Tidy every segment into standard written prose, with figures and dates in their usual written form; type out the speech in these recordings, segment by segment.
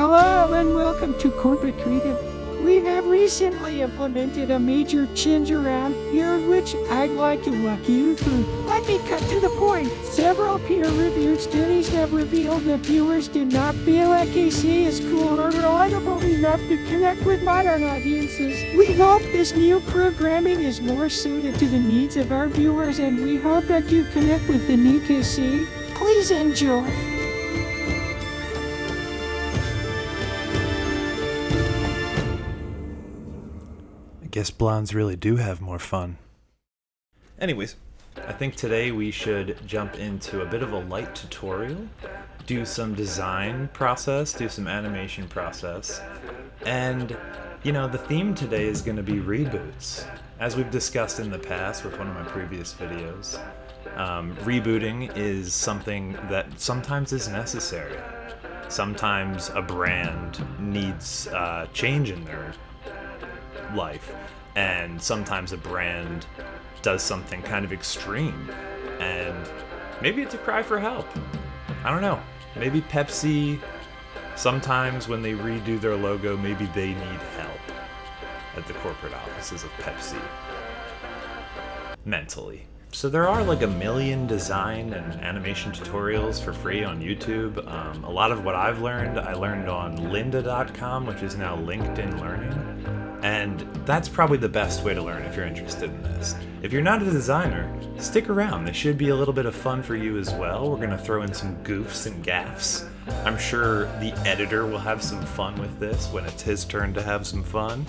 Hello and welcome to Corporate Creative. We have recently implemented a major change around here which I'd like to walk you through. Let me cut to the point. Several peer-reviewed studies have revealed that viewers do not feel AC is cool or reliable enough to connect with modern audiences. We hope this new programming is more suited to the needs of our viewers, and we hope that you connect with the new KC. Please enjoy. Guess blondes really do have more fun. Anyways, I think today we should jump into a bit of a light tutorial, do some design process, do some animation process, and the theme today is going to be reboots. As we've discussed in the past with one of my previous videos, rebooting is something that sometimes is necessary. Sometimes a brand needs change in their life, and sometimes a brand does something kind of extreme, and maybe it's a cry for help. I don't know. Maybe Pepsi, sometimes when they redo their logo, maybe they need help at the corporate offices of Pepsi mentally. So there are like a million design and animation tutorials for free on YouTube. A lot of what I've learned, I learned on lynda.com, which is now LinkedIn Learning. And that's probably the best way to learn if you're interested in this. If you're not a designer, stick around. This should be a little bit of fun for you as well. We're gonna throw in some goofs and gaffs. I'm sure the editor will have some fun with this when it's his turn to have some fun.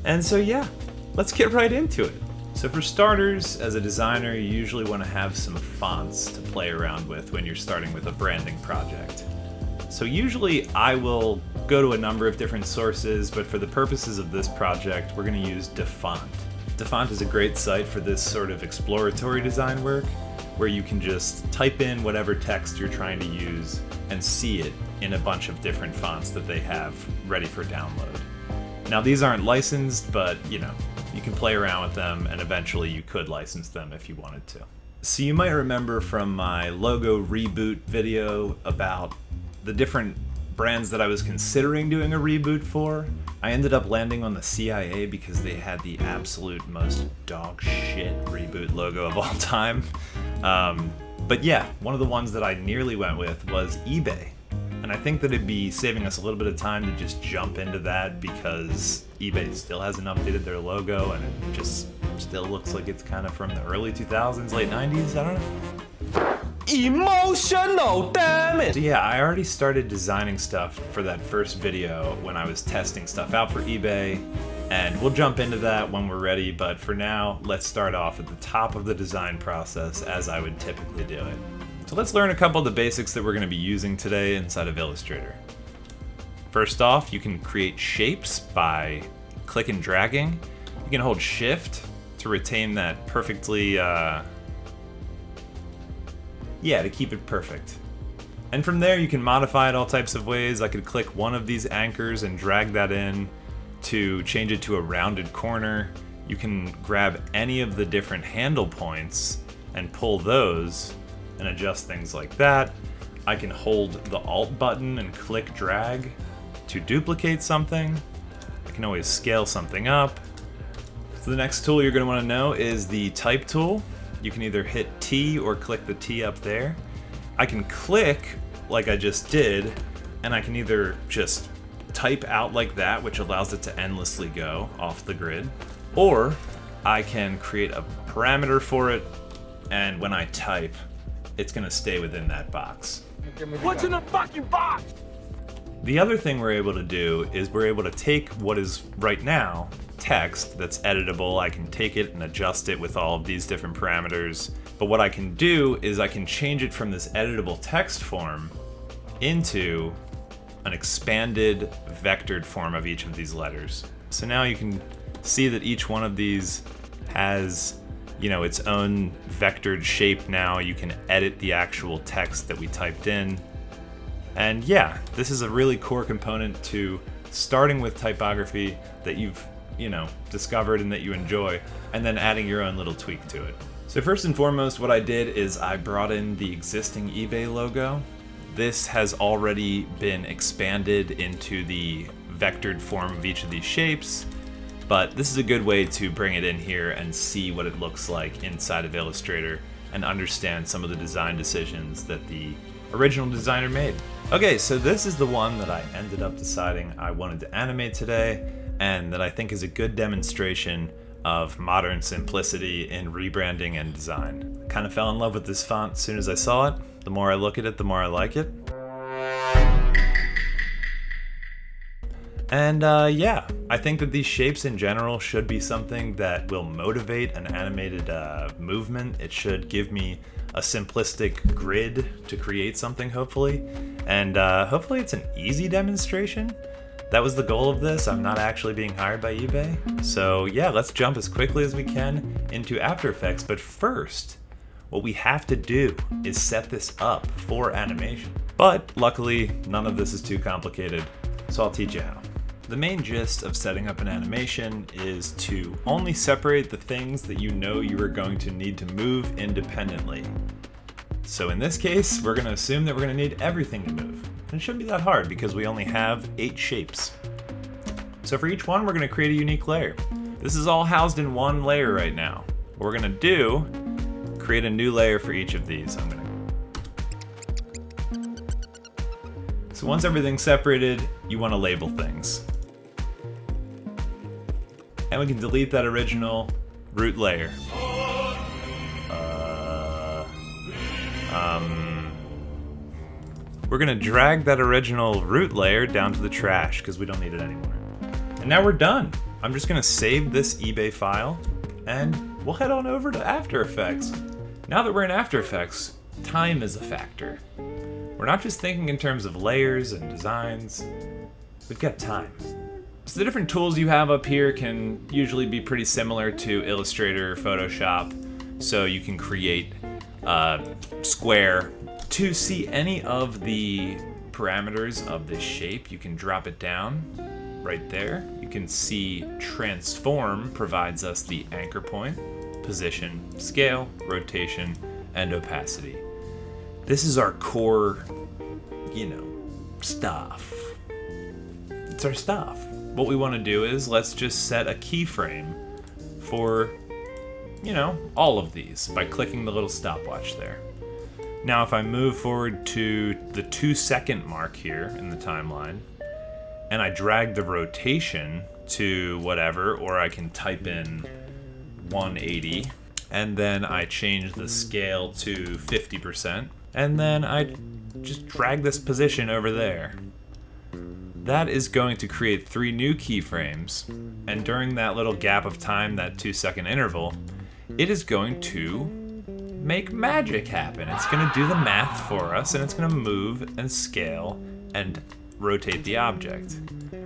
And so yeah, let's get right into it. So for starters, as a designer, you usually want to have some fonts to play around with when you're starting with a branding project. So usually I will go to a number of different sources, but for the purposes of this project, we're going to use DaFont. DaFont is a great site for this sort of exploratory design work, where you can just type in whatever text you're trying to use and see it in a bunch of different fonts that they have ready for download. Now these aren't licensed, but you can play around with them, and eventually you could license them if you wanted to. So you might remember from my logo reboot video about the different brands that I was considering doing a reboot for. I ended up landing on the CIA because they had the absolute most dog shit reboot logo of all time. But yeah, one of the ones that I nearly went with was eBay. And I think that it'd be saving us a little bit of time to just jump into that because eBay still hasn't updated their logo and it just still looks like it's kind of from the early 2000s, late 90s, I don't know. Emotional, damn it! So yeah, I already started designing stuff for that first video when I was testing stuff out for eBay, and we'll jump into that when we're ready, but for now, let's start off at the top of the design process as I would typically do it. So let's learn a couple of the basics that we're going to be using today inside of Illustrator. First off, you can create shapes by click and dragging. You can hold Shift to retain that perfectly, to keep it perfect. And from there you can modify it all types of ways. I could click one of these anchors and drag that in to change it to a rounded corner. You can grab any of the different handle points and pull those and adjust things like that. I can hold the Alt button and click drag to duplicate something. I can always scale something up. So the next tool you're going to want to know is the Type tool. You can either hit T or click the T up there. I can click like I just did, and I can either just type out like that, which allows it to endlessly go off the grid, or I can create a parameter for it, and when I type, it's going to stay within that box. What's in the fucking box? The other thing we're able to do is we're able to take what is right now text that's editable. I can take it and adjust it with all of these different parameters. But what I can do is I can change it from this editable text form into an expanded vectored form of each of these letters. So now you can see that each one of these has, its own vectored shape now. You can edit the actual text that we typed in. And yeah, this is a really core component to starting with typography that you've discovered and that you enjoy, and then adding your own little tweak to it. So first and foremost, what I did is I brought in the existing eBay logo this has already been expanded into the vectored form of each of these shapes, but this is a good way to bring it in here and see what it looks like inside of Illustrator and understand some of the design decisions that the original designer made. Okay, so this is the one that I ended up deciding I wanted to animate today, and that I think is a good demonstration of modern simplicity in rebranding and design. I kind of fell in love with this font as soon as I saw it. The more I look at it, the more I like it. And yeah, I think that these shapes in general should be something that will motivate an animated movement. It should give me a simplistic grid to create something, hopefully. And hopefully it's an easy demonstration. That was the goal of this. I'm not actually being hired by eBay. So yeah, let's jump as quickly as we can into After Effects. But first, what we have to do is set this up for animation. But luckily, none of this is too complicated, so I'll teach you how. The main gist of setting up an animation is to only separate the things that you know you are going to need to move independently. So in this case, we're going to assume that we're going to need everything to move. And it shouldn't be that hard because we only have 8 shapes. So for each one, we're going to create a unique layer. This is all housed in one layer right now. What we're going to do, create a new layer for each of these. So once everything's separated, you want to label things. And we can delete that original root layer. We're gonna drag that original root layer down to the trash because we don't need it anymore. And now we're done. I'm just gonna save this eBay file and we'll head on over to After Effects. Now that we're in After Effects, time is a factor. We're not just thinking in terms of layers and designs, we've got time. So the different tools you have up here can usually be pretty similar to Illustrator or Photoshop, so you can create a square. To see any of the parameters of this shape, you can drop it down right there. You can see Transform provides us the anchor point, position, scale, rotation, and opacity. This is our core, stuff. It's our stuff. What we want to do is let's just set a keyframe for, all of these by clicking the little stopwatch there. Now if I move forward to the 2-second mark here in the timeline, and I drag the rotation to whatever, or I can type in 180, and then I change the scale to 50%, and then I just drag this position over there. That is going to create 3 new keyframes, and during that little gap of time, that 2-second interval, it is going to make magic happen. It's going to do the math for us, and it's going to move and scale and rotate the object.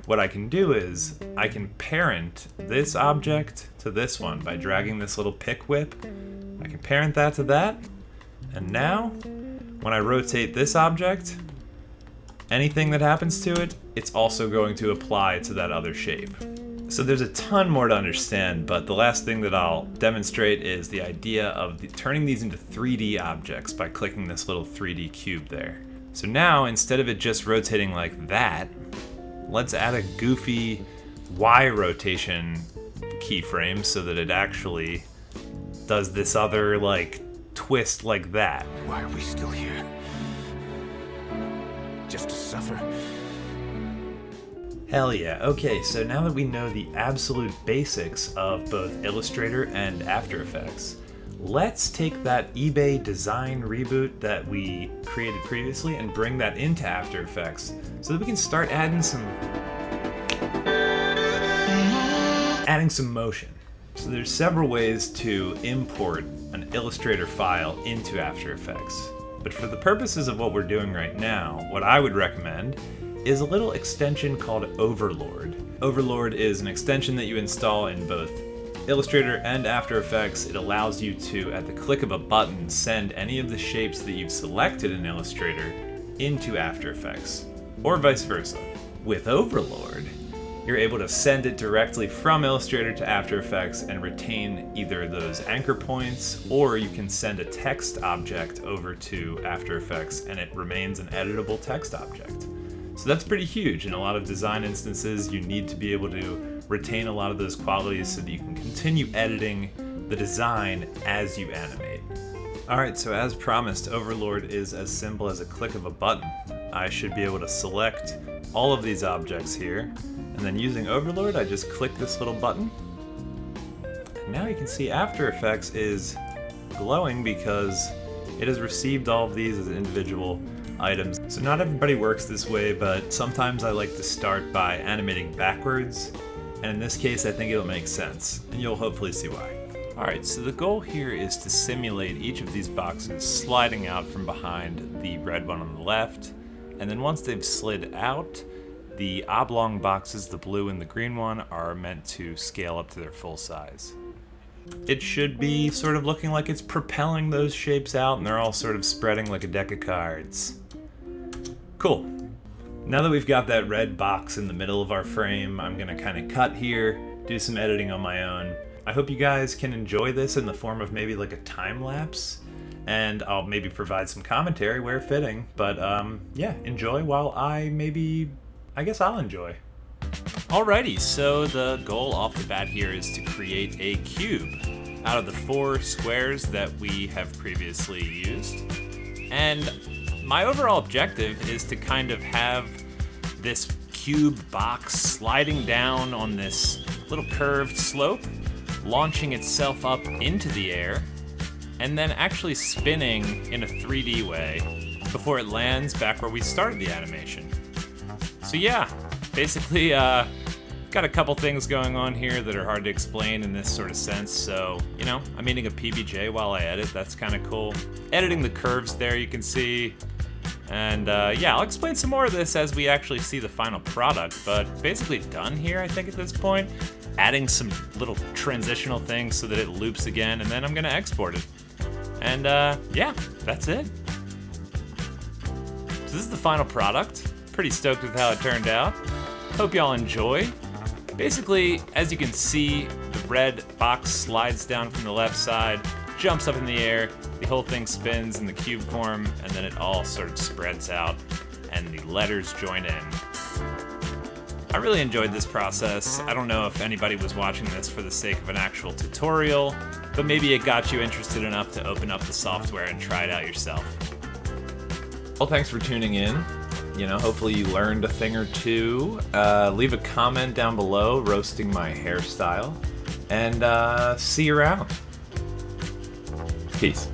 What I can do is I can parent this object to this one by dragging this little pick whip. I can parent that to that, and now when I rotate this object, anything that happens to it, it's also going to apply to that other shape. So there's a ton more to understand, but the last thing that I'll demonstrate is the idea of turning these into 3D objects by clicking this little 3D cube there. So now, instead of it just rotating like that, let's add a goofy Y rotation keyframe so that it actually does this other, twist like that. Why are we still here? Just to suffer? Hell yeah. Okay, so now that we know the absolute basics of both Illustrator and After Effects, let's take that eBay design reboot that we created previously and bring that into After Effects so that we can start adding some motion. So there's several ways to import an Illustrator file into After Effects. But for the purposes of what we're doing right now, what I would recommend is a little extension called Overlord. Overlord is an extension that you install in both Illustrator and After Effects. It allows you to, at the click of a button, send any of the shapes that you've selected in Illustrator into After Effects, or vice versa. With Overlord, you're able to send it directly from Illustrator to After Effects and retain either those anchor points, or you can send a text object over to After Effects and it remains an editable text object. So that's pretty huge. In a lot of design instances, you need to be able to retain a lot of those qualities so that you can continue editing the design as you animate. Alright, so as promised, Overlord is as simple as a click of a button. I should be able to select all of these objects here, and then using Overlord, I just click this little button. And now you can see After Effects is glowing because it has received all of these as individual items. So not everybody works this way, but sometimes I like to start by animating backwards, and in this case I think it'll make sense, and you'll hopefully see why. Alright, so the goal here is to simulate each of these boxes sliding out from behind the red one on the left, and then once they've slid out, the oblong boxes, the blue and the green one, are meant to scale up to their full size. It should be sort of looking like it's propelling those shapes out, and they're all sort of spreading like a deck of cards. Cool. Now that we've got that red box in the middle of our frame, I'm gonna kind of cut here, do some editing on my own. I hope you guys can enjoy this in the form of maybe like a time lapse, and I'll maybe provide some commentary where fitting, but yeah, enjoy while I guess I'll enjoy. Alrighty, so the goal off the bat here is to create a cube out of the 4 squares that we have previously used. And my overall objective is to kind of have this cube box sliding down on this little curved slope, launching itself up into the air, and then actually spinning in a 3D way before it lands back where we started the animation. So yeah, basically got a couple things going on here that are hard to explain in this sort of sense, so, you know, I'm eating a PBJ while I edit, that's kind of cool. Editing the curves there, you can see, and yeah, I'll explain some more of this as we actually see the final product, but basically done here, I think, at this point. Adding some little transitional things so that it loops again, and then I'm gonna export it. And yeah, that's it. So this is the final product. Pretty stoked with how it turned out. Hope y'all enjoy. Basically, as you can see, the red box slides down from the left side, jumps up in the air, the whole thing spins in the cube form, and then it all sort of spreads out, and the letters join in. I really enjoyed this process. I don't know if anybody was watching this for the sake of an actual tutorial, but maybe it got you interested enough to open up the software and try it out yourself. Well, thanks for tuning in. You know, hopefully you learned a thing or two. Leave a comment down below roasting my hairstyle, and see you around. Peace.